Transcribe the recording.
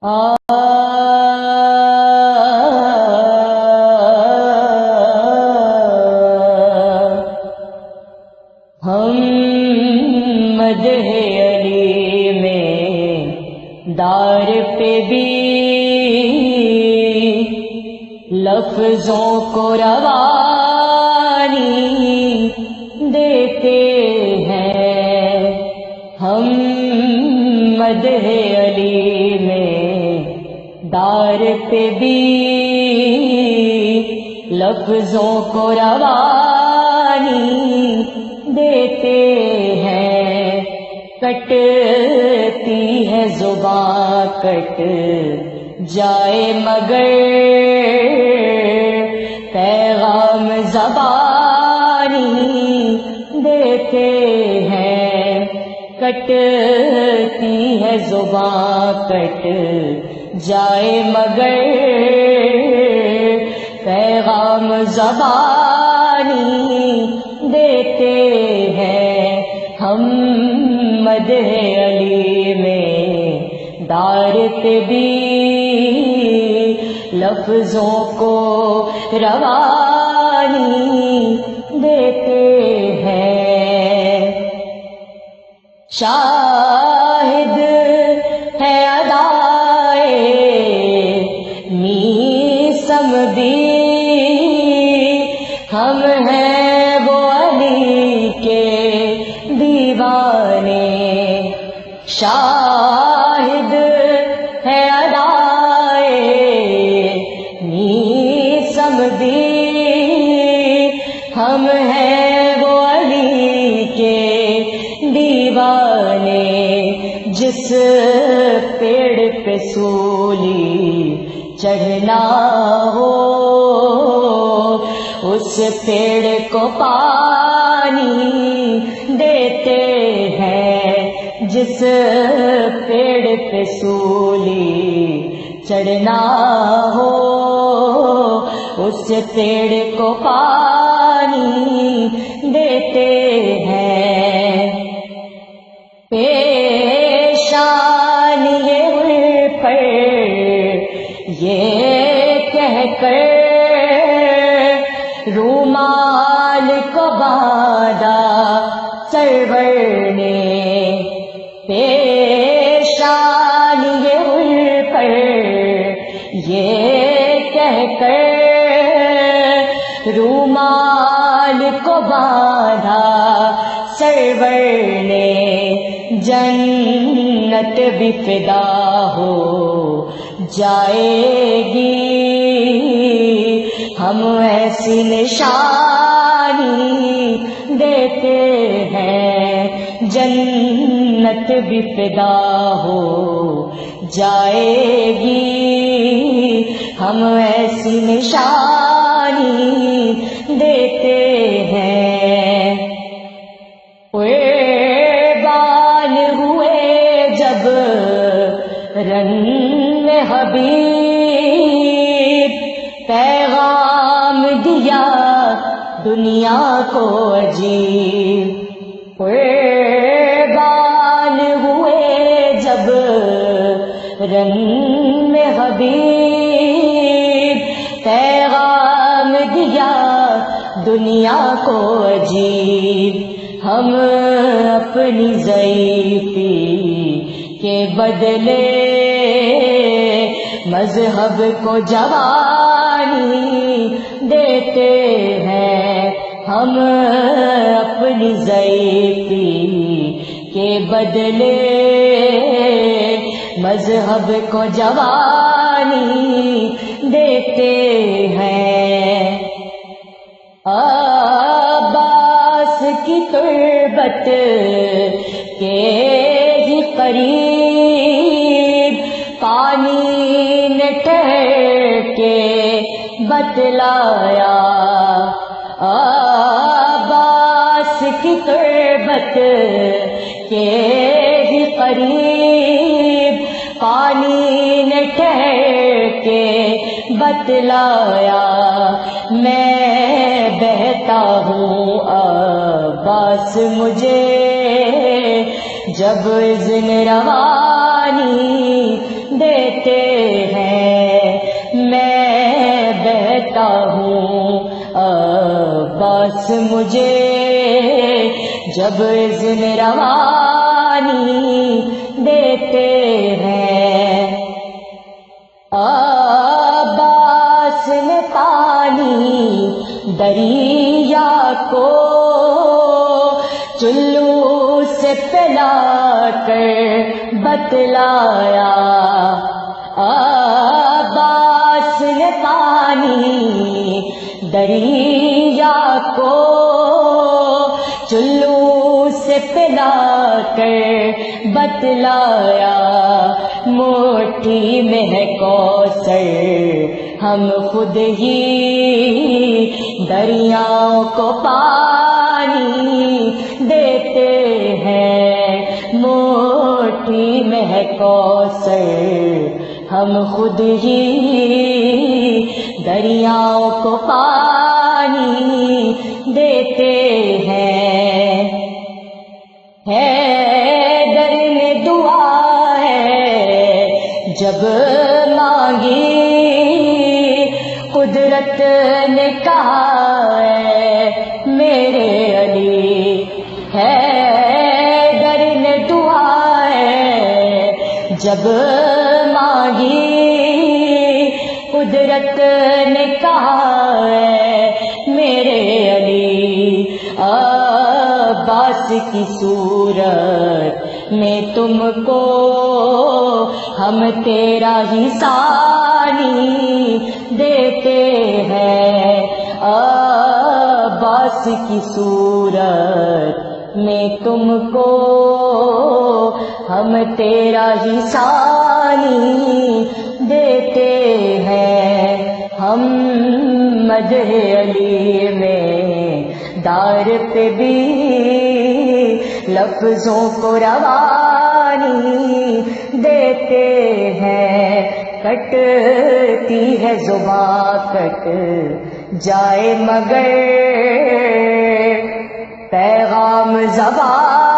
ہم مدح علی میں دار پہ بھی لفظوں کو روانی دیتے ہیں. ہم مدح علی میں دار پہ بھی لفظوں کو روانی دیتے ہیں. کٹتی ہے زباں کٹ جائے مگر پیغام زبانی دیتے ہیں. کٹتی ہے زباں کٹ جائے مگر پیغام زبانی دیتے ہیں. ہم مدح علی میں دار پہ بھی لفظوں کو روانی دیتے ہیں. شاہد ہے ادائے میسم بھی ہم ہیں وہ علی کے دیوانے. شاہد ہے ادائے میسم بھی ہم ہیں وہ علی کے دیوانے. جس پیڑ پہ سولی چڑھنا ہو اس پیڑ کو پانی دیتے ہیں. جس پیڑ پہ سولی چڑھنا ہو اس پیڑ کو پانی دیتے ہیں. پیشان یہ پر یہ کہہ کر رومال کو باندھا سرور نے. پیشان یہ پر یہ کہہ کر رومال کو باندھا سرور نے. جنت بھی فدا ہو جائے گی ہم ایسی نشانی دیتے ہیں. جنت بھی فدا ہو جائے گی ہم ایسی نشانی دیتے ہیں. قربان ہوئے جب رنگ حبیب پیغام دیا دنیا کو عجیب. قربان ہوئے جب رنگ حبیب پیغام دیا دنیا کو عجیب. ہم اپنی ضعیفی کے بدلے مذہب کو جوانی دیتے ہیں. ہم اپنی ضعیفی کے بدلے مذہب کو جوانی دیتے ہیں. عباس کی تربت کے ہی قریب پانی نے ٹھہر کے بتلایا. عباس کی تربت کے ہی قریب پانی نے ٹھہر کے بتلایا. میں بہتا ہوں عباس مجھے جب اذن روانی دیتے عباس مجھے جب اذن روانی دیتے ہیں، عباس نے پانی دریا کو چلو سے پلا کر بتلایا، عباس نے پانی دریا کو چلو سے پلا کر بتلایا، مٹھی میں ہے کوثر ہم خود ہی دریاؤں کو پانی دیتے ہیں، مٹھی میں ہے کوثر ہم خود ہی دریاؤں کو پانی دیتے ہیں۔ حیدر نے دعا ہے جب مانگی، قدرت نے کہا ہے میرے علی، حیدر نے دعا ہے جب مانگی، قدرت نے کہا ہے میرے علی، عباس کی صورت میں تم کو ہم تیرا ہی ثانی دیتے ہیں، عباس کی صورت میں تم کو ہم تیرا ہی ثانی دیتے ہیں، ہم مدح علی میں دار پہ بھی لفظوں کو روانی دیتے ہیں، کٹتی ہے زباں کٹ جائے مگر پیغام زبان